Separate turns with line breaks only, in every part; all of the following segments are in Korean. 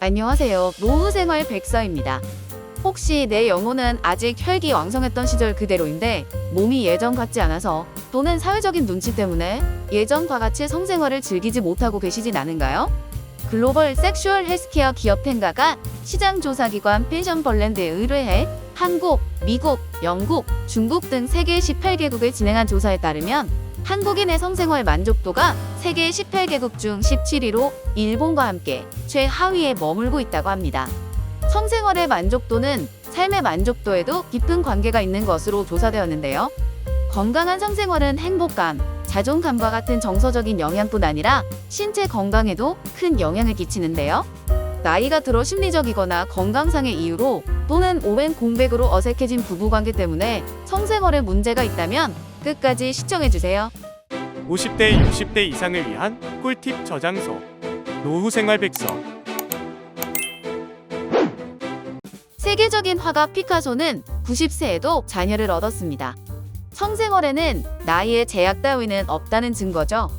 안녕하세요. 노후생활 백서입니다. 혹시 내 영혼은 아직 혈기왕성했던 시절 그대로인데 몸이 예전 같지 않아서 또는 사회적인 눈치 때문에 예전과 같이 성생활을 즐기지 못하고 계시진 않은가요? 글로벌 섹슈얼 헬스케어 기업 텐가가 시장조사기관 펜션벌랜드에 의뢰해 한국, 미국, 영국, 중국 등 세계 18개국을 진행한 조사에 따르면 한국인의 성생활 만족도가 세계 18개국 중 17위로 일본과 함께 최하위에 머물고 있다고 합니다. 성생활의 만족도는 삶의 만족도에도 깊은 관계가 있는 것으로 조사되었는데요. 건강한 성생활은 행복감, 자존감과 같은 정서적인 영향뿐 아니라 신체 건강에도 큰 영향을 끼치는데요. 나이가 들어 심리적이거나 건강상의 이유로 또는 오랜 공백으로 어색해진 부부관계 때문에 성생활에 문제가 있다면 끝까지 시청해주세요.
50대, 60대 이상을 위한 꿀팁 저장소 노후생활 백서.
세계적인 화가 피카소는 90세에도 자녀를 얻었습니다. 성생활에는 나이의 제약 따위는 없다는 증거죠.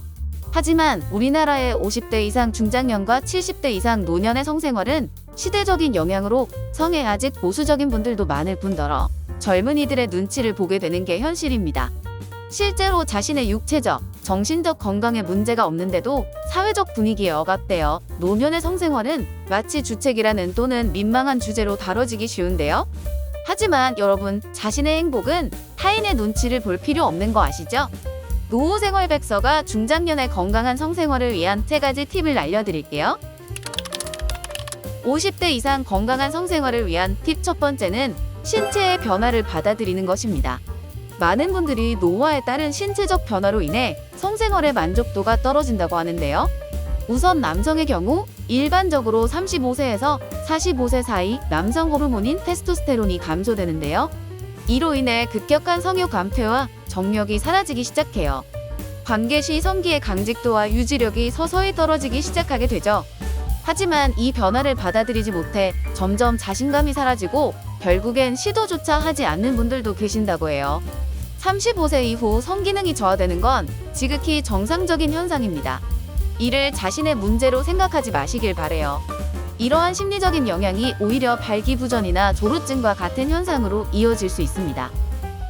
하지만 우리나라의 50대 이상 중장년과 70대 이상 노년의 성생활은 시대적인 영향으로 성에 아직 보수적인 분들도 많을 뿐더러 젊은이들의 눈치를 보게 되는 게 현실입니다. 실제로 자신의 육체적, 정신적 건강에 문제가 없는데도 사회적 분위기에 억압되어 노년의 성생활은 마치 주책이라는 또는 민망한 주제로 다뤄지기 쉬운데요. 하지만 여러분, 자신의 행복은 타인의 눈치를 볼 필요 없는 거 아시죠? 노후생활 백서가 중장년의 건강한 성생활을 위한 3가지 팁을 알려드릴게요. 50대 이상 건강한 성생활을 위한 팁 첫 번째는 신체의 변화를 받아들이는 것입니다. 많은 분들이 노화에 따른 신체적 변화로 인해 성생활의 만족도가 떨어진다고 하는데요. 우선 남성의 경우 일반적으로 35세에서 45세 사이 남성 호르몬인 테스토스테론이 감소되는데요. 이로 인해 급격한 성욕 감퇴와 정력이 사라지기 시작해요. 관계 시 성기의 강직도와 유지력이 서서히 떨어지기 시작하게 되죠. 하지만 이 변화를 받아들이지 못해 점점 자신감이 사라지고 결국엔 시도조차 하지 않는 분들도 계신다고 해요. 35세 이후 성기능이 저하되는 건 지극히 정상적인 현상입니다. 이를 자신의 문제로 생각하지 마시길 바래요. 이러한 심리적인 영향이 오히려 발기부전이나 조루증과 같은 현상으로 이어질 수 있습니다.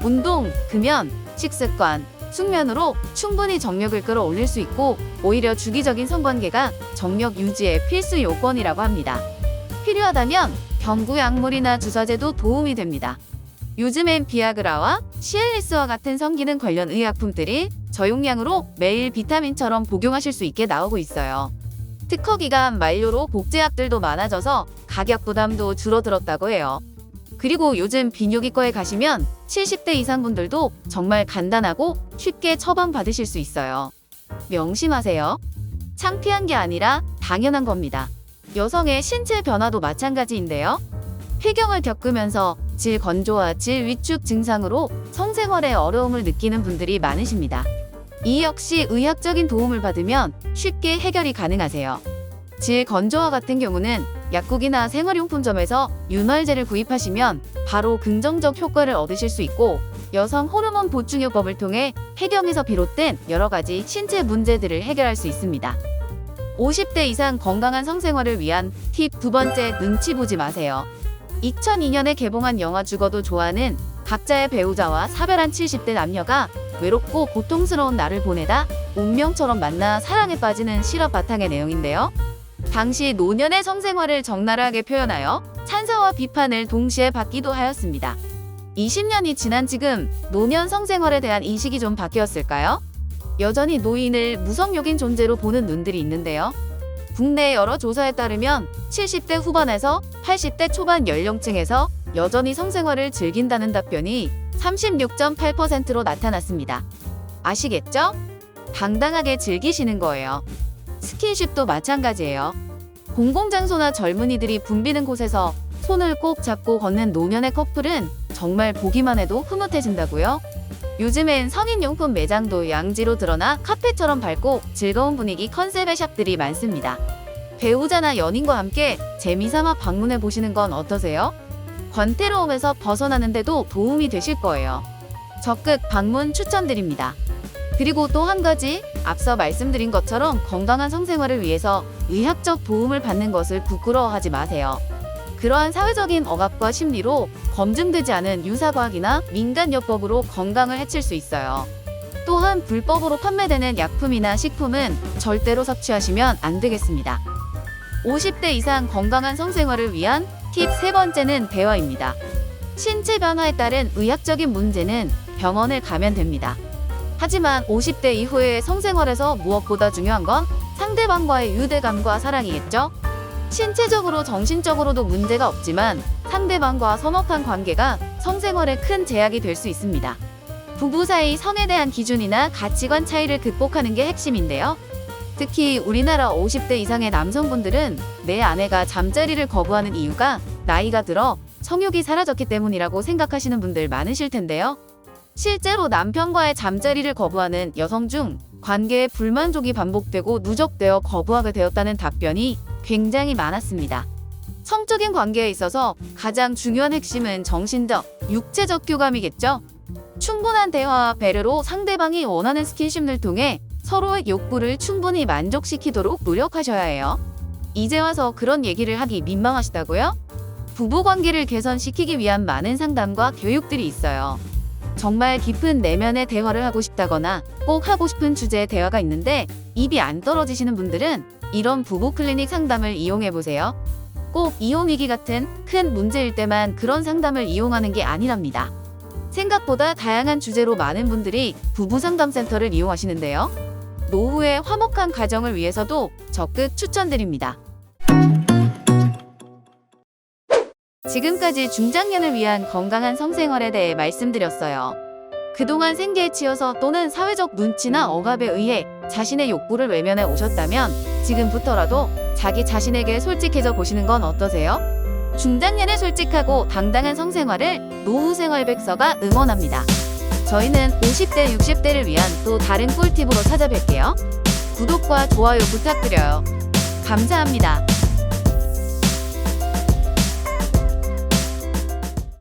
운동, 금연, 식습관, 숙면으로 충분히 정력을 끌어올릴 수 있고 오히려 주기적인 성관계가 정력 유지의 필수 요건이라고 합니다. 필요하다면 경구 약물이나 주사제도 도움이 됩니다. 요즘엔 비아그라와 시엘리스와 같은 성기능 관련 의약품들이 저용량으로 매일 비타민처럼 복용하실 수 있게 나오고 있어요. 특허기간 만료로 복제약들도 많아져서 가격 부담도 줄어들었다고 해요. 그리고 요즘 비뇨기과에 가시면 70대 이상 분들도 정말 간단하고 쉽게 처방받으실 수 있어요. 명심하세요. 창피한 게 아니라 당연한 겁니다. 여성의 신체 변화도 마찬가지인데요. 폐경을 겪으면서 질 건조와 질 위축 증상으로 성생활에 어려움을 느끼는 분들이 많으십니다. 이 역시 의학적인 도움을 받으면 쉽게 해결이 가능하세요. 질 건조와 같은 경우는 약국이나 생활용품점에서 윤활제를 구입하시면 바로 긍정적 효과를 얻으실 수 있고 여성 호르몬 보충요법을 통해 폐경에서 비롯된 여러 가지 신체 문제들을 해결할 수 있습니다. 50대 이상 건강한 성생활을 위한 팁 두 번째, 눈치 보지 마세요. 2002년에 개봉한 영화 죽어도 좋아하는 각자의 배우자와 사별한 70대 남녀가 외롭고 고통스러운 날을 보내다 운명처럼 만나 사랑에 빠지는 실화 바탕의 내용인데요. 당시 노년의 성생활을 적나라하게 표현하여 찬사와 비판을 동시에 받기도 하였습니다. 20년이 지난 지금 노년 성생활에 대한 인식이 좀 바뀌었을까요? 여전히 노인을 무성욕인 존재로 보는 눈들이 있는데요. 국내 여러 조사에 따르면 70대 후반에서 80대 초반 연령층에서 여전히 성생활을 즐긴다는 답변이 36.8%로 나타났습니다. 아시겠죠? 당당하게 즐기시는 거예요. 스킨십도 마찬가지예요. 공공장소나 젊은이들이 붐비는 곳에서 손을 꼭 잡고 걷는 노년의 커플은 정말 보기만 해도 흐뭇해진다고요? 요즘엔 성인용품 매장도 양지로 드러나 카페처럼 밝고 즐거운 분위기 컨셉의 샵들이 많습니다. 배우자나 연인과 함께 재미삼아 방문해 보시는 건 어떠세요? 권태로움에서 벗어나는 데도 도움이 되실 거예요. 적극 방문 추천드립니다. 그리고 또 한 가지, 앞서 말씀드린 것처럼 건강한 성생활을 위해서 의학적 도움을 받는 것을 부끄러워하지 마세요. 그러한 사회적인 억압과 심리로 검증되지 않은 유사과학이나 민간요법으로 건강을 해칠 수 있어요. 또한 불법으로 판매되는 약품이나 식품은 절대로 섭취하시면 안 되겠습니다. 50대 이상 건강한 성생활을 위한 팁 세 번째는 대화입니다. 신체 변화에 따른 의학적인 문제는 병원을 가면 됩니다. 하지만 50대 이후의 성생활에서 무엇보다 중요한 건 상대방과의 유대감과 사랑이겠죠? 신체적으로 정신적으로도 문제가 없지만 상대방과 서먹한 관계가 성생활에 큰 제약이 될 수 있습니다. 부부 사이 성에 대한 기준이나 가치관 차이를 극복하는 게 핵심인데요. 특히 우리나라 50대 이상의 남성분들은 내 아내가 잠자리를 거부하는 이유가 나이가 들어 성욕이 사라졌기 때문이라고 생각하시는 분들 많으실 텐데요. 실제로 남편과의 잠자리를 거부하는 여성 중 관계에 불만족이 반복되고 누적되어 거부하게 되었다는 답변이 굉장히 많았습니다. 성적인 관계에 있어서 가장 중요한 핵심은 정신적, 육체적 교감이겠죠. 충분한 대화와 배려로 상대방이 원하는 스킨십을 통해 서로의 욕구를 충분히 만족시키도록 노력하셔야 해요. 이제 와서 그런 얘기를 하기 민망하시다고요? 부부관계를 개선시키기 위한 많은 상담과 교육들이 있어요. 정말 깊은 내면의 대화를 하고 싶다거나 꼭 하고 싶은 주제의 대화가 있는데 입이 안 떨어지시는 분들은 이런 부부 클리닉 상담을 이용해보세요. 꼭 이혼 위기 같은 큰 문제일 때만 그런 상담을 이용하는 게 아니랍니다. 생각보다 다양한 주제로 많은 분들이 부부 상담센터를 이용하시는데요. 노후의 화목한 가정을 위해서도 적극 추천드립니다. 지금까지 중장년을 위한 건강한 성생활에 대해 말씀드렸어요. 그동안 생계에 치여서 또는 사회적 눈치나 억압에 의해 자신의 욕구를 외면해 오셨다면 지금부터라도 자기 자신에게 솔직해져 보시는 건 어떠세요? 중장년에 솔직하고 당당한 성생활을 노후생활백서가 응원합니다. 저희는 50대, 60대를 위한 또 다른 꿀팁으로 찾아뵐게요. 구독과 좋아요 부탁드려요. 감사합니다.